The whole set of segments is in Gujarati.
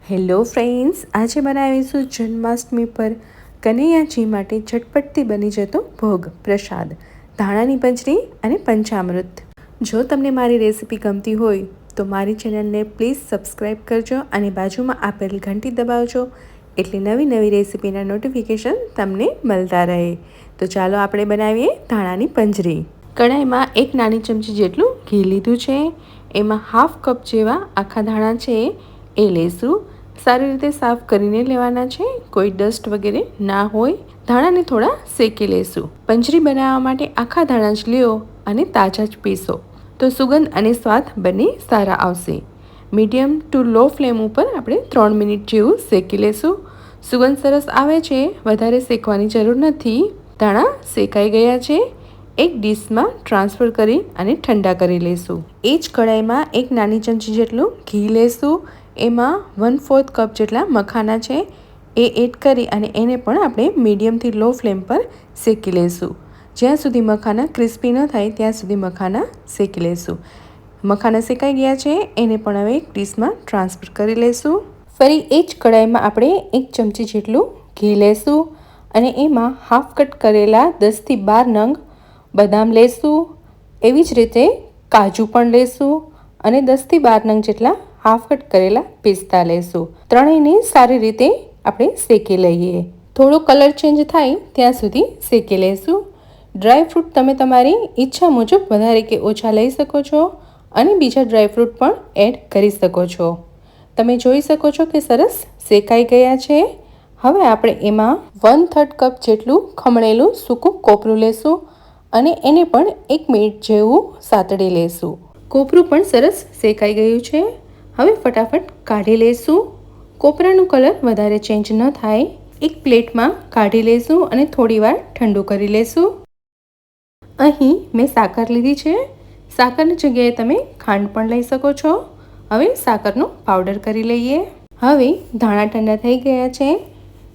હેલો ફ્રેન્ડ્સ, આજે બનાવીશું જન્માષ્ટમી પર કનૈયાજી માટે ઝટપટથી બની જતો ભોગ પ્રસાદ ધાણાની પંજરી અને પંચામૃત। જો તમને મારી રેસીપી ગમતી હોય તો મારી ચેનલને પ્લીઝ સબસ્ક્રાઈબ કરજો અને બાજુમાં આપેલ ઘંટી દબાવજો એટલે નવી નવી રેસીપીના નોટિફિકેશન તમને મળતા રહે। તો ચાલો આપણે બનાવીએ ધાણાની પંજરી। કઢાઈમાં એક નાની ચમચી જેટલું ઘી લીધું છે, એમાં હાફ કપ જેવા આખા ધાણા છે એ લેશું। સારી રીતે સાફ કરીને લેવાના છે, કોઈ ડસ્ટ વગેરે ના હોય। ધાણાને થોડા શેકી લેશું। પંજરી બનાવવા માટે આખા ધાણા જ લ્યો અને તાજા જ પીસો તો સુગંધ અને સ્વાદ બંને સારા આવશે। મીડિયમ ટુ લો ફ્લેમ ઉપર આપણે 3 મિનિટ જેવું શેકી લેશું। સુગંધ સરસ આવે છે, વધારે શેકવાની જરૂર નથી। ધાણા શેકાઈ ગયા છે, એક ડીશમાં ટ્રાન્સફર કરી અને ઠંડા કરી લેશું। એ જ કઢાઈમાં એક નાની ચમચી જેટલું ઘી લેશું, એમાં 1/4 કપ જેટલા મખાના છે એ એડ કરી અને એને પણ આપણે મીડિયમથી લો ફ્લેમ પર શેકી લેશું। જ્યાં સુધી મખાના ક્રિસ્પી ન થાય ત્યાં સુધી મખાના શેકી લેશું। મખાના શેકાઈ ગયા છે, એને પણ હવે એક ડીશમાં ટ્રાન્સફર કરી લેશું। ફરી એ જ કઢાઈમાં આપણે એક ચમચી જેટલું ઘી લેશું અને એમાં હાફ કટ કરેલા 10થી 12 નંગ બદામ લેશું। એવી જ રીતે કાજુ પણ લેશું અને 10થી 12 નંગ જેટલા હાફ કટ કરેલા પિસ્તા લેશું। ત્રણેયને સારી રીતે આપણે શેકી લઈએ। થોડો કલર ચેન્જ થાય ત્યાં સુધી શેકી લેશું। ડ્રાય ફ્રૂટ તમે તમારી ઈચ્છા મુજબ વધારે કે ઓછા લઈ શકો છો અને બીજા ડ્રાય ફ્રૂટ પણ એડ કરી શકો છો। તમે જોઈ શકો છો કે સરસ શેકાઈ ગયા છે। હવે આપણે એમાં 1/3 કપ જેટલું ખમણેલું સૂકું કોપરું લેશું અને એને પણ 1 મિનિટ જેવું સાતળી લેશું। કોપરું પણ સરસ શેકાઈ ગયું છે, હવે ફટાફટ કાઢી લેશું। કોપરાનું કલર વધારે ચેન્જ ન થાય એક પ્લેટમાં કાઢી લેશું અને થોડીવાર ઠંડુ કરી લેશું। અહીં મેં સાકર લીધી છે, સાકરની જગ્યાએ તમે ખાંડ પણ લઈ શકો છો। હવે સાકરનો પાવડર કરી લઈએ। હવે ધાણા ઠંડા થઈ ગયા છે,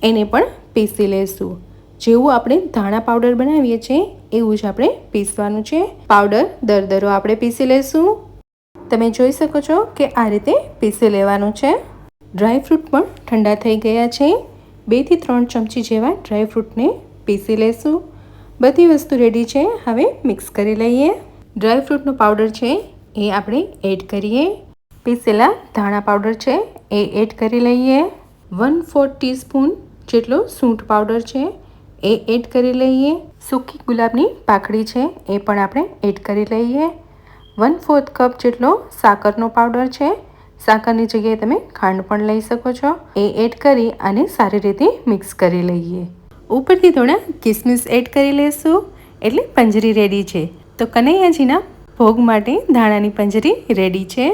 એને પણ પીસી લેશું। જેવું આપણે ધાણા પાવડર બનાવીએ છીએ એવું જ આપણે પીસવાનું છે। પાવડર દરદરો આપણે પીસી લેશું। તમે જોઈ શકો છો કે આ રીતે પીસી લેવાનું છે। ડ્રાયફ્રૂટ પણ ઠંડા થઈ ગયા છે, 2 થી 3 ચમચી જેવા ડ્રાયફ્રૂટને પીસી લેશું। બધી વસ્તુ રેડી છે, હવે મિક્સ કરી લઈએ। ડ્રાયફ્રૂટનો પાવડર છે એ આપણે એડ કરીએ। પીસેલા ધાણા પાવડર છે એ એડ કરી લઈએ। 1/4 ટીસ્પૂન જેટલો સૂંઠ પાવડર છે એ એડ કરી લઈએ। સૂકી ગુલાબની પાકડી છે એ પણ આપણે એડ કરી લઈએ। 1/4 કપ જેટલો સાકરનો પાવડર છે, સાકરની જગ્યાએ તમે ખાંડ પણ લઈ શકો છો, એ એડ કરી અને સારી રીતે મિક્સ કરી લઈએ। ઉપરથી થોડા કિસમિસ એડ કરી લેશું એટલે પંજરી રેડી છે। તો કનૈયાજીના ભોગ માટે ધાણાની પંજરી રેડી છે।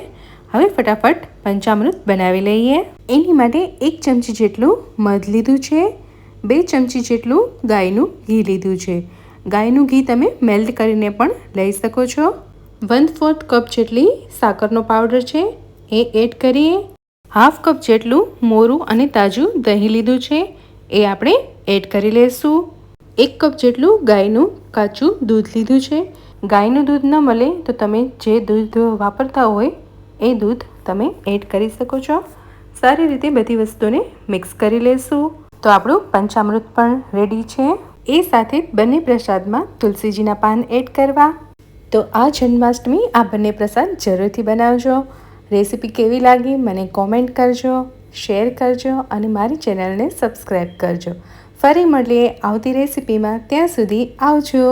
હવે ફટાફટ પંચામૃત બનાવી લઈએ। એની માટે 1 ચમચી જેટલું મધ લીધું છે, 2 ચમચી જેટલું ગાયનું ઘી લીધું છે। ગાયનું ઘી તમે મેલ્ટ કરીને પણ લઈ શકો છો। 1/4 કપ જેટલી સાકરનો પાવડર છે એ એડ કરીએ। હાફ કપ જેટલું મોરું અને તાજું દહીં લીધું છે એ આપણે એડ કરી લેશું। 1 કપ જેટલું ગાયનું કાચું દૂધ લીધું છે। ગાયનું દૂધ ન મળે તો તમે જે દૂધ વાપરતા હોય એ દૂધ તમે એડ કરી શકો છો। સારી રીતે બધી વસ્તુને મિક્સ કરી લેશું। તો આપણું પંચામૃત પણ રેડી છે। એ સાથે બંને પ્રસાદમાં તુલસીજીના પાન એડ કરવા। તો આ જન્માષ્ટમી આ બંને પ્રસાદ જરૂરથી બનાવજો। રેસીપી કેવી લાગી મને કોમેન્ટ કરજો, શેર કરજો અને મારી ચેનલને સબસ્ક્રાઈબ કરજો। ફરી મળીએ આવતી રેસીપીમાં, ત્યાં સુધી આવજો।